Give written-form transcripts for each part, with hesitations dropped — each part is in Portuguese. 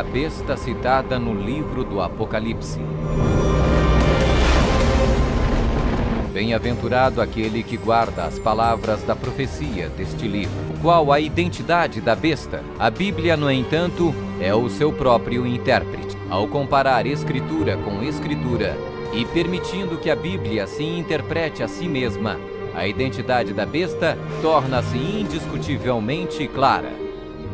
a besta citada no livro do Apocalipse. Bem-aventurado aquele que guarda as palavras da profecia deste livro. Qual a identidade da besta? A Bíblia, no entanto, é o seu próprio intérprete. Ao comparar Escritura com Escritura e permitindo que a Bíblia se interprete a si mesma, a identidade da besta torna-se indiscutivelmente clara.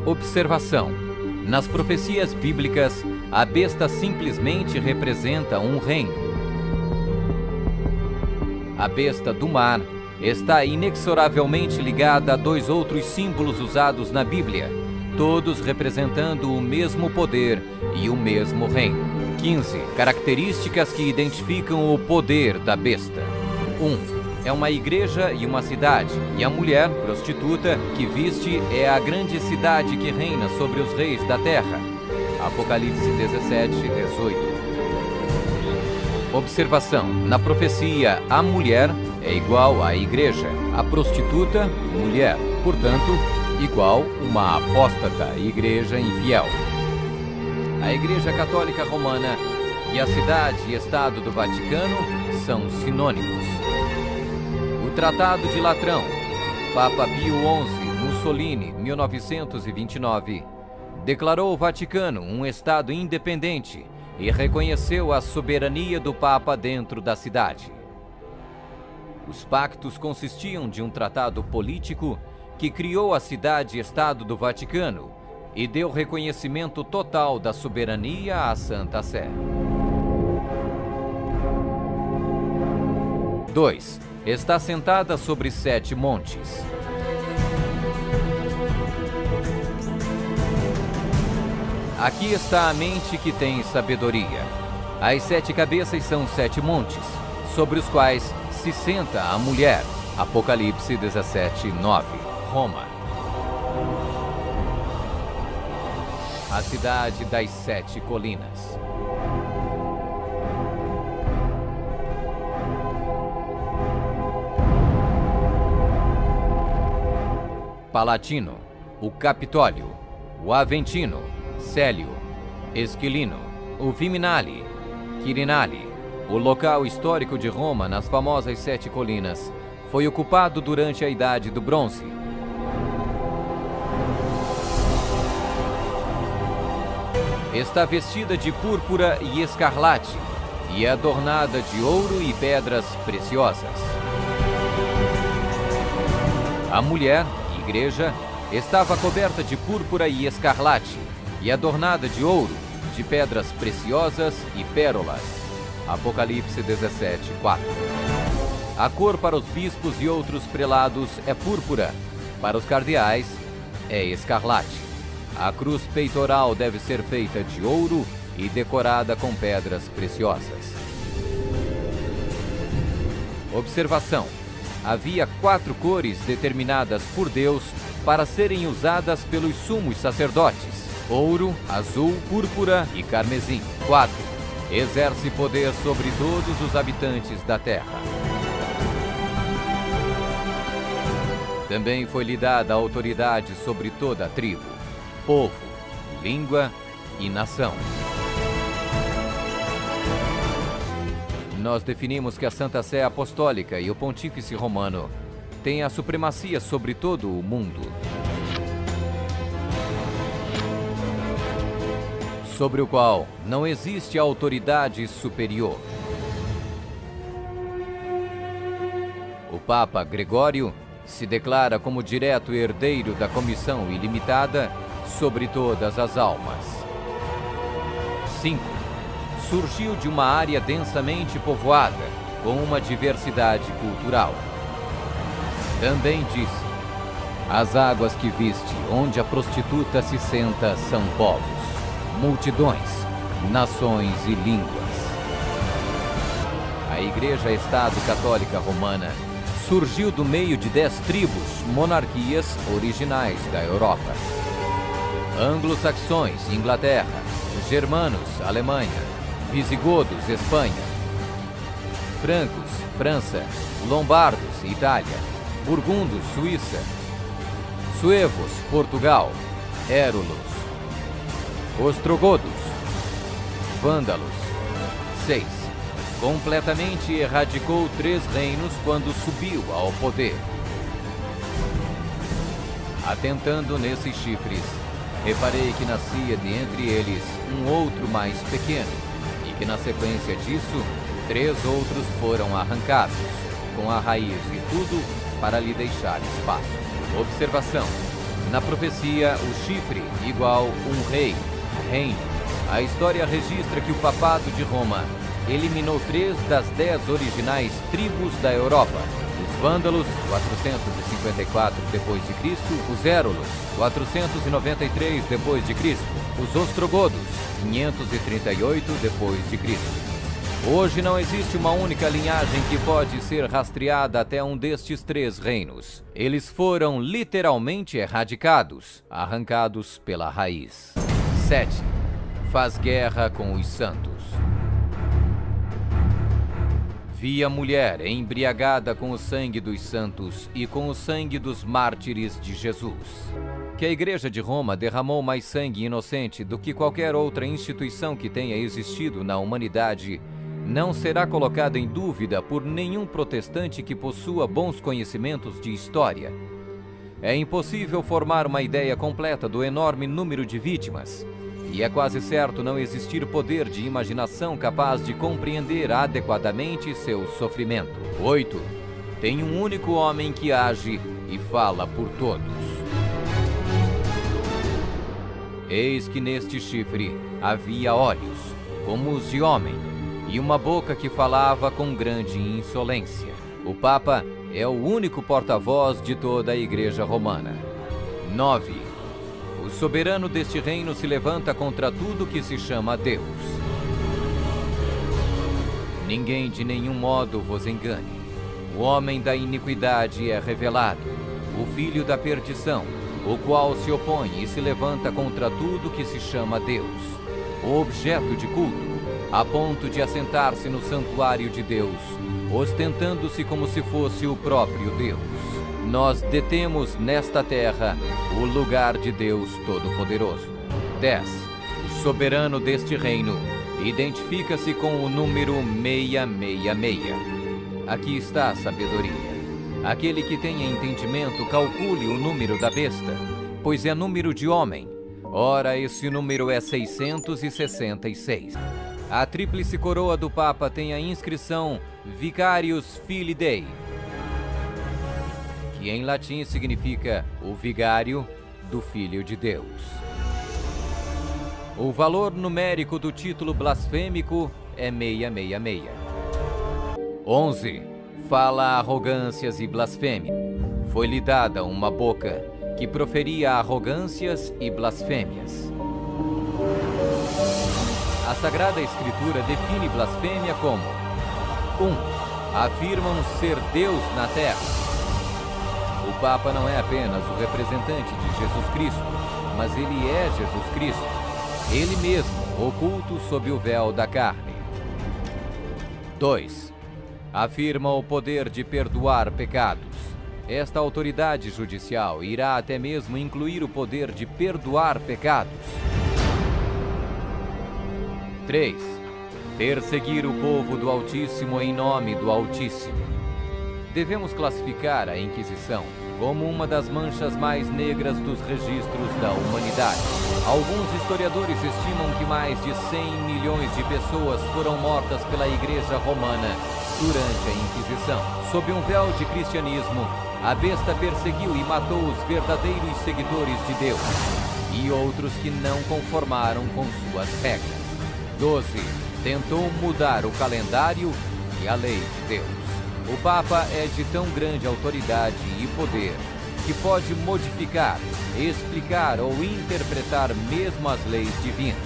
Observação: nas profecias bíblicas, a besta simplesmente representa um reino. A besta do mar está inexoravelmente ligada a dois outros símbolos usados na Bíblia, todos representando o mesmo poder e o mesmo reino. 15 características que identificam o poder da besta. 1. É uma igreja e uma cidade, e a mulher prostituta que viste é a grande cidade que reina sobre os reis da terra. Apocalipse 17, 18. Observação: na profecia, a mulher é igual à igreja, a prostituta, mulher, portanto, igual uma apóstata, igreja infiel. A Igreja Católica Romana e a cidade e estado do Vaticano são sinônimos. O Tratado de Latrão, Papa Pio XI, Mussolini, 1929, declarou o Vaticano um estado independente e reconheceu a soberania do Papa dentro da cidade. Os pactos consistiam de um tratado político que criou a cidade-estado do Vaticano e deu reconhecimento total da soberania à Santa Sé. 2. Está sentada sobre 7 montes. Aqui está a mente que tem sabedoria. As 7 cabeças são 7 montes, sobre os quais se senta a mulher. Apocalipse 17, 9. Roma. A cidade das 7 colinas. Palatino, o Capitólio, o Aventino, Célio, Esquilino, o Viminale, Quirinale. O local histórico de Roma, nas famosas 7 colinas, foi ocupado durante a Idade do Bronze. Está vestida de púrpura e escarlate e é adornada de ouro e pedras preciosas. A mulher, igreja, estava coberta de púrpura e escarlate e adornada de ouro, de pedras preciosas e pérolas. Apocalipse 17, 4. A cor para os bispos e outros prelados é púrpura, para os cardeais é escarlate. A cruz peitoral deve ser feita de ouro e decorada com pedras preciosas. Observação: havia 4 cores determinadas por Deus para serem usadas pelos sumos sacerdotes: ouro, azul, púrpura e carmesim. 4. Exerce poder sobre todos os habitantes da terra. Também foi-lhe dada a autoridade sobre toda a tribo, povo, língua e nação. Nós definimos que a Santa Sé Apostólica e o Pontífice Romano têm a supremacia sobre todo o mundo, sobre o qual não existe autoridade superior. O Papa Gregório se declara como direto herdeiro da comissão ilimitada sobre todas as almas. 5. Surgiu de uma área densamente povoada, com uma diversidade cultural. Também disse: as águas que viste, onde a prostituta se senta, são povos, multidões, nações e línguas. A Igreja-Estado Católica Romana surgiu do meio de 10 tribos, monarquias originais da Europa: anglo-saxões, Inglaterra; germanos, Alemanha; visigodos, Espanha; francos, França; lombardos, Itália; burgundos, Suíça; suevos, Portugal; érulos, Ostrogodos. Vândalos. 6. Completamente erradicou 3 reinos quando subiu ao poder. Atentando nesses chifres, reparei que nascia de entre eles um outro mais pequeno, e que na sequência disso, 3 outros foram arrancados, com a raiz e tudo, para lhe deixar espaço. Observação: na profecia, o chifre igual um rei, reino. A história registra que o papado de Roma eliminou 3 das 10 originais tribos da Europa. Os Vândalos, 454 d.C., os Érulos, 493 d.C., os Ostrogodos, 538 d.C. Hoje não existe uma única linhagem que pode ser rastreada até um destes 3 reinos. Eles foram literalmente erradicados, arrancados pela raiz. 7. Faz guerra com os santos. Vi a mulher embriagada com o sangue dos santos e com o sangue dos mártires de Jesus. Que a Igreja de Roma derramou mais sangue inocente do que qualquer outra instituição que tenha existido na humanidade não será colocada em dúvida por nenhum protestante que possua bons conhecimentos de história. É impossível formar uma ideia completa do enorme número de vítimas, e é quase certo não existir poder de imaginação capaz de compreender adequadamente seu sofrimento. 8. Tem um único homem que age e fala por todos. Eis que neste chifre havia olhos, como os de homem, e uma boca que falava com grande insolência. O Papa é o único porta-voz de toda a Igreja Romana. 9. O soberano deste reino se levanta contra tudo que se chama Deus. Ninguém de nenhum modo vos engane. O homem da iniquidade é revelado, o filho da perdição, o qual se opõe e se levanta contra tudo que se chama Deus, o objeto de culto, a ponto de assentar-se no santuário de Deus, ostentando-se como se fosse o próprio Deus. Nós detemos nesta terra o lugar de Deus Todo-Poderoso. 10. O soberano deste reino identifica-se com o número 666. Aqui está a sabedoria. Aquele que tenha entendimento, calcule o número da besta, pois é número de homem. Ora, esse número é 666. A tríplice coroa do Papa tem a inscrição Vicarius Filii Dei, que em latim significa o vigário do Filho de Deus. O valor numérico do título blasfêmico é 666. 11. Fala arrogâncias e blasfêmia. Foi-lhe dada uma boca que proferia arrogâncias e blasfêmias. A Sagrada Escritura define blasfêmia como 1. Afirmam ser Deus na terra. O Papa não é apenas o representante de Jesus Cristo, mas ele é Jesus Cristo, ele mesmo, oculto sob o véu da carne. 2. Afirma o poder de perdoar pecados. Esta autoridade judicial irá até mesmo incluir o poder de perdoar pecados. 3. Perseguir o povo do Altíssimo em nome do Altíssimo. Devemos classificar a Inquisição como uma das manchas mais negras dos registros da humanidade. Alguns historiadores estimam que mais de 100 milhões de pessoas foram mortas pela Igreja Romana durante a Inquisição. Sob um véu de cristianismo, a besta perseguiu e matou os verdadeiros seguidores de Deus e outros que não conformaram com suas regras. 12. Tentou mudar o calendário e a lei de Deus. O Papa é de tão grande autoridade e poder que pode modificar, explicar ou interpretar mesmo as leis divinas.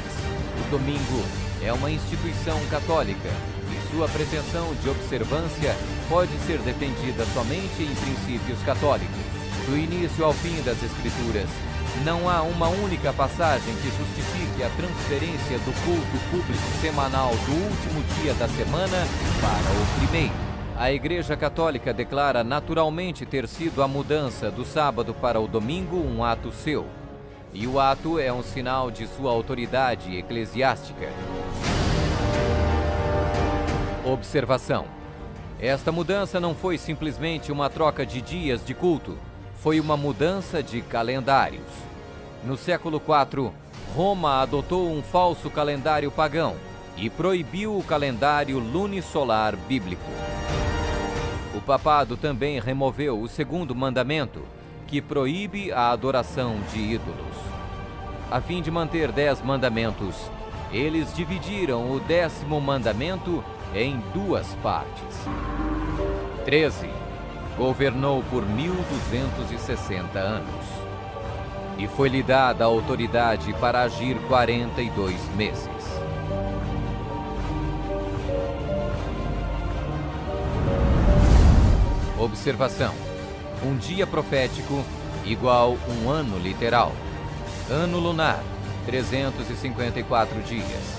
O domingo é uma instituição católica e sua pretensão de observância pode ser defendida somente em princípios católicos. Do início ao fim das Escrituras, não há uma única passagem que justifique a transferência do culto público semanal do último dia da semana para o primeiro. A Igreja Católica declara naturalmente ter sido a mudança do sábado para o domingo um ato seu. e o ato é um sinal de sua autoridade eclesiástica. Observação: esta mudança não foi simplesmente uma troca de dias de culto, foi uma mudança de calendários. No século IV, Roma adotou um falso calendário pagão e proibiu o calendário lunisolar bíblico. O papado também removeu o segundo mandamento, que proíbe a adoração de ídolos. A fim de manter 10 mandamentos, eles dividiram o 10º mandamento em 2 partes. 13. Governou por 1260 anos. E foi-lhe dada a autoridade para agir 42 meses. Observação: um dia profético igual um ano literal. Ano lunar, 354 dias.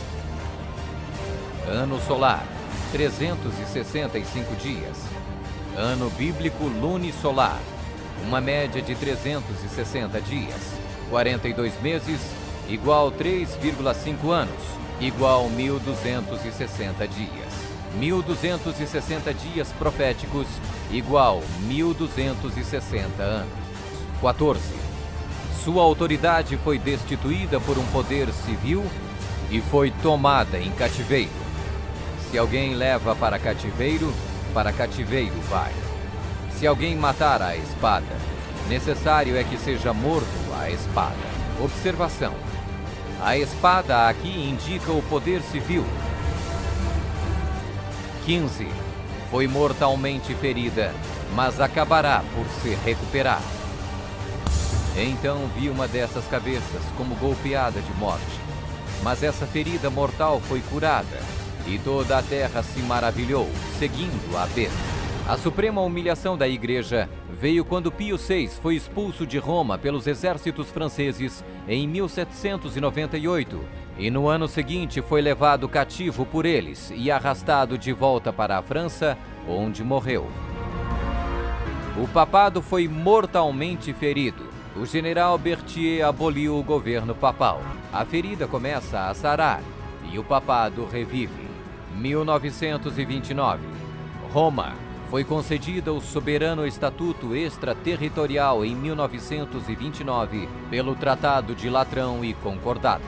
Ano solar, 365 dias. Ano bíblico lunisolar, uma média de 360 dias. 42 meses, igual 3,5 anos, igual 1260 dias. 1260 dias proféticos, igual 1260 anos. 14. Sua autoridade foi destituída por um poder civil e foi tomada em cativeiro. Se alguém leva para cativeiro vai. Se alguém matar à espada, necessário é que seja morto à espada. Observação: a espada aqui indica o poder civil. 15. Foi mortalmente ferida, mas acabará por se recuperar. Então vi uma dessas cabeças como golpeada de morte. Mas essa ferida mortal foi curada, e toda a terra se maravilhou, seguindo a besta. A suprema humilhação da Igreja veio quando Pio VI foi expulso de Roma pelos exércitos franceses em 1798, e no ano seguinte foi levado cativo por eles e arrastado de volta para a França, onde morreu. O papado foi mortalmente ferido. O general Berthier aboliu o governo papal. A ferida começa a sarar e o papado revive. 1929. Roma. Foi concedida o soberano estatuto extraterritorial em 1929 pelo Tratado de Latrão e Concordata.